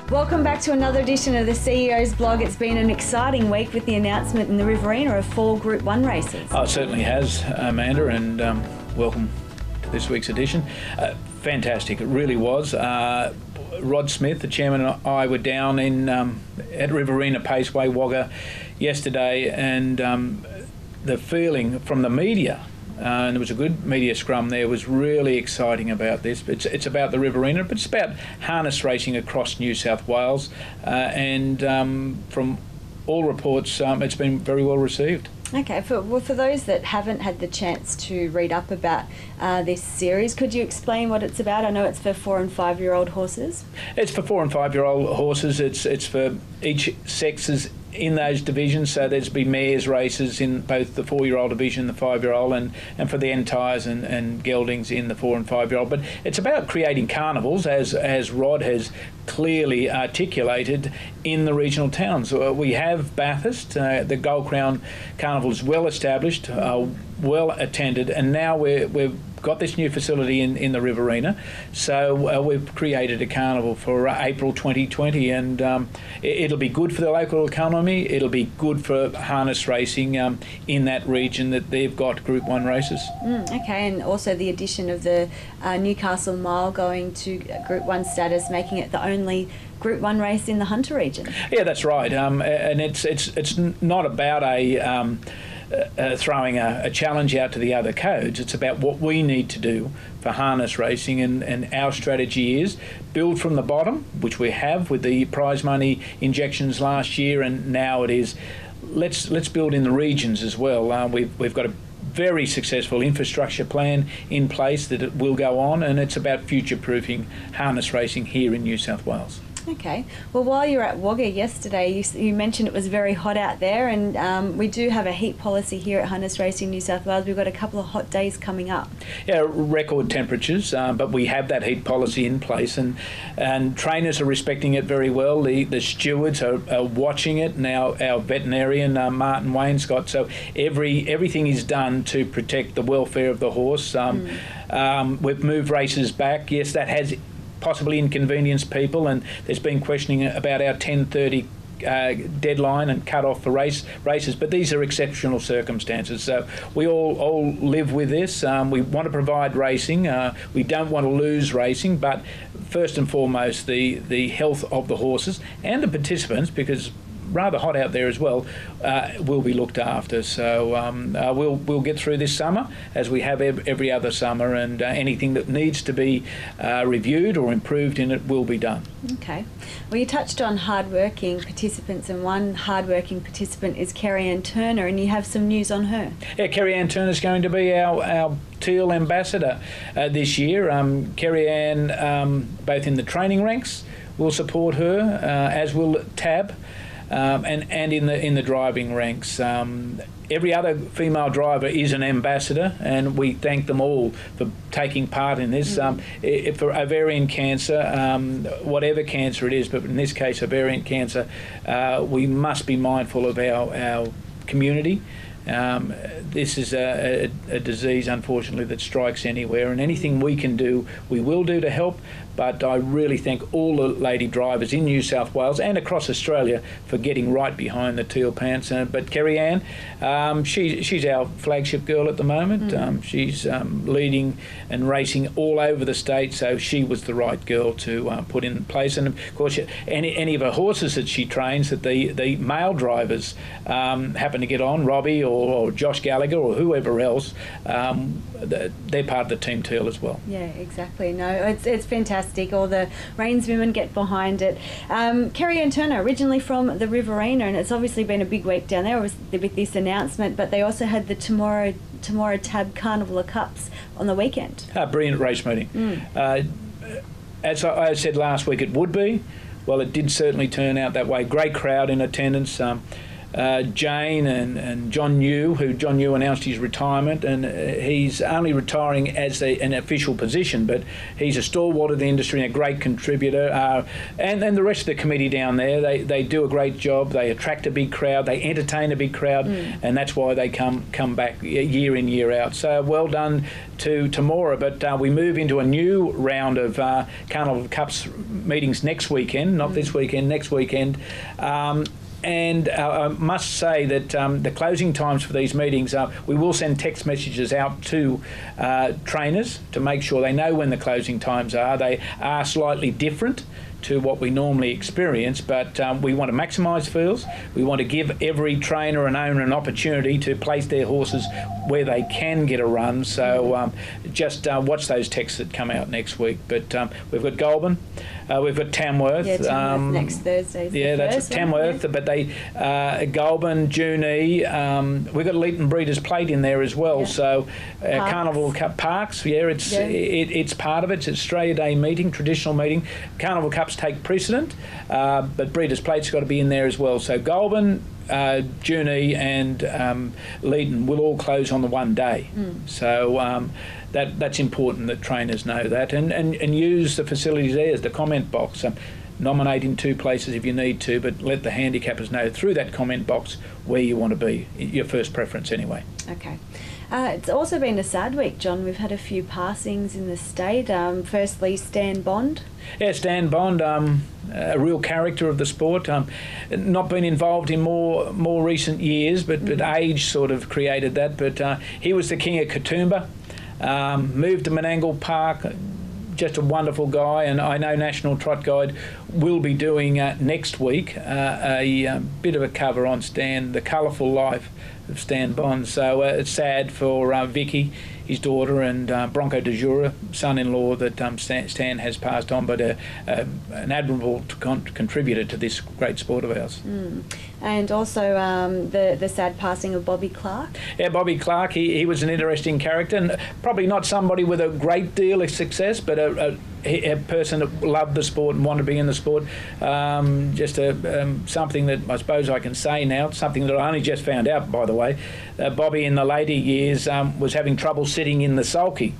Welcome back to another edition of the CEO's blog. It's been an exciting week with the announcement in the Riverina of 4 Group 1 races. Oh, it certainly has, Amanda, and welcome to this week's edition. Fantastic, it really was. Rod Smith, the chairman, and I were down in at Riverina Paceway, Wagga, yesterday, and the feeling from the media, and there was a good media scrum there, was really exciting about this. It's about the Riverina, but it's about harness racing across New South Wales, and from all reports, it's been very well received. Okay, for those that haven't had the chance to read up about this series, could you explain what it's about? I know it's for 4 and 5 year old horses. It's for 4 and 5 year old horses. It's for each sexes in those divisions, so there's be mares races in both the 4 year old division, the 5 year old, and for the entires and geldings in the 4 and 5 year old. But it's about creating carnivals, as Rod has clearly articulated, in the regional towns. We have Bathurst, the Gold Crown Carnival is well established, well attended, and now we've got this new facility in the Riverina, so we've created a carnival for April 2020, and it'll be good for the local economy, it'll be good for harness racing in that region that they've got Group 1 races. Okay, and also the addition of the Newcastle Mile going to Group 1 status, making it the only Group 1 race in the Hunter region. Yeah, that's right, and it's not about throwing a challenge out to the other codes. It's about what we need to do for harness racing, and our strategy is build from the bottom, which we have with the prize money injections last year, and now it is let's build in the regions as well. We've got a very successful infrastructure plan in place that it will go on, and it's about future-proofing harness racing here in New South Wales. Okay. Well, while you were at Wagga yesterday, you mentioned it was very hot out there, and we do have a heat policy here at Harness Racing New South Wales. We've got a couple of hot days coming up. Yeah, record temperatures, but we have that heat policy in place, and trainers are respecting it very well. The stewards are watching it, and our veterinarian, Martin Wainscott. So everything is done to protect the welfare of the horse. We've moved races back. Yes, that has possibly inconvenienced people, and there's been questioning about our 10:30 deadline and cut off for races, but these are exceptional circumstances, so we all live with this. We want to provide racing, we don't want to lose racing, but first and foremost the health of the horses and the participants, because rather hot out there as well, will be looked after. So we'll get through this summer as we have every other summer, and anything that needs to be reviewed or improved in it will be done. Okay. Well, you touched on hard-working participants, and one hard-working participant is Kerry-Ann Turner, and you have some news on her. Yeah, Kerry-Ann Turner is going to be our Teal ambassador this year. Kerry-Ann, both in the training ranks, will support her, as will Tab. And in the driving ranks. Every other female driver is an ambassador, and we thank them all for taking part in this. For ovarian cancer, whatever cancer it is, but in this case ovarian cancer, we must be mindful of our community. This is a disease, unfortunately, that strikes anywhere, and anything we can do, we will do to help. But I really thank all the lady drivers in New South Wales and across Australia for getting right behind the Teal Pants. But Kerry-Ann, she's our flagship girl at the moment. She's leading and racing all over the state, so she was the right girl to put in place. And of course, any of her horses that she trains, that the male drivers happen to get on, Robbie or Josh Gallagher or whoever else, they're part of the Team Teal as well. Yeah, exactly. No, it's fantastic. All the Reigns women get behind it. Kerry-Ann Turner, originally from the Riverina, and it's obviously been a big week down there with this announcement, but they also had the Tomorrow Tab Carnival of Cups on the weekend. Brilliant race meeting. As I said last week, it would be. Well, it did certainly turn out that way. Great crowd in attendance. Jane and John New announced his retirement, and he's only retiring as an official position, but he's a stalwart of the industry and a great contributor. And the rest of the committee down there, they do a great job. They attract a big crowd, they entertain a big crowd, and that's why they come back year in, year out. So well done to Tamora. But we move into a new round of Carnival Cups meetings next weekend, not this weekend, next weekend. And I must say that the closing times for these meetings, we will send text messages out to trainers to make sure they know when the closing times are. They are slightly different to what we normally experience, but we want to maximise fields. We want to give every trainer and owner an opportunity to place their horses where they can get a run. So just watch those texts that come out next week. But we've got Goulburn, we've got Tamworth. Yeah, Tamworth next Thursday. Yeah, that's Tamworth. Yeah. But they Goulburn, Junee. We've got Leeton Breeders' Plate in there as well. Yeah. So Carnival Cup Parks. Yeah, it's part of it. It's Australia Day meeting, traditional meeting. Carnival Cups take precedent, but Breeders' Plate's got to be in there as well. So Goulburn, Junee and Leeton will all close on the one day. So that's important that trainers know that and use the facilities there as the comment box. Nominate in two places if you need to, but let the handicappers know through that comment box where you want to be, your first preference anyway. Okay. It's also been a sad week, John. We've had a few passings in the state. Firstly, Stan Bond. Yeah, Stan Bond, a real character of the sport. Not been involved in more recent years, but age sort of created that. But he was the king of Katoomba. Moved to Menangle Park. Just a wonderful guy, and I know National Trot Guide will be doing next week a bit of a cover on Stan, the colourful life of Stan Bond. So it's sad for Vicky, his daughter, and Bronco de Jura, son-in-law, that Stan has passed on, but an admirable contributor to this great sport of ours. And also the sad passing of Bobby Clark. Yeah, Bobby Clark, he was an interesting character, and probably not somebody with a great deal of success, but a person that loved the sport and wanted to be in the sport. Just something that I suppose I can say now, something that I only just found out, by the way. Bobby in the later years was having trouble sitting in the sulky.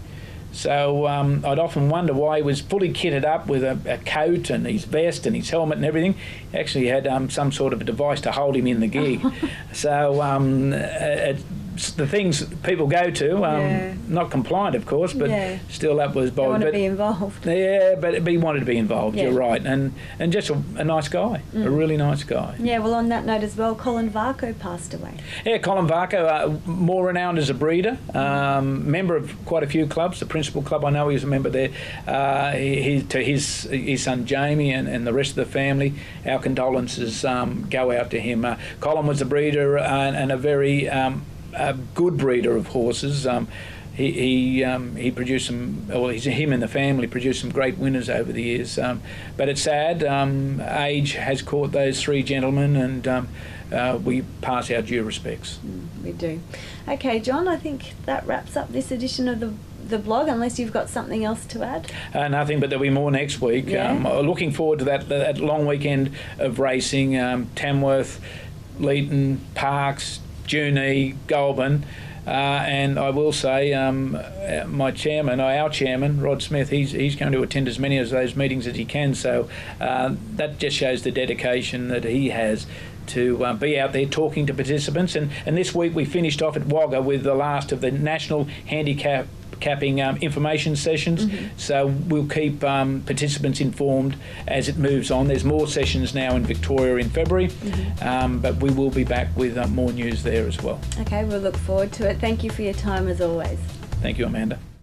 So I'd often wonder why he was fully kitted up with a coat and his vest and his helmet and everything. He actually had some sort of a device to hold him in the gig. So the things people go to, not compliant, of course, but still that was Bobby. Want to be involved. Yeah, but he wanted to be involved. Yeah. You're right, and just a nice guy, a really nice guy. Yeah. Well, on that note as well, Colin Varco passed away. Yeah, Colin Varco, more renowned as a breeder, member of quite a few clubs. The principal club, I know he was a member there. To his son Jamie and the rest of the family, our condolences go out to him. Colin was a breeder and a very a good breeder of horses. He produced some, well, him and the family produced some great winners over the years. But it's sad. Age has caught those three gentlemen, and we pass our due respects. We do. Okay, John, I think that wraps up this edition of the blog, unless you've got something else to add. Nothing, but there'll be more next week. Yeah. Looking forward to that long weekend of racing. Tamworth, Leeton, Parks, Junee, Goulburn, and I will say our chairman, Rod Smith, he's going to attend as many of those meetings as he can. So that just shows the dedication that he has to be out there talking to participants. And this week we finished off at Wagga with the last of the National Handicapping information sessions. So we'll keep participants informed as it moves on. There's more sessions now in Victoria in February, but we will be back with more news there as well. Okay, we'll look forward to it. Thank you for your time as always. Thank you, Amanda.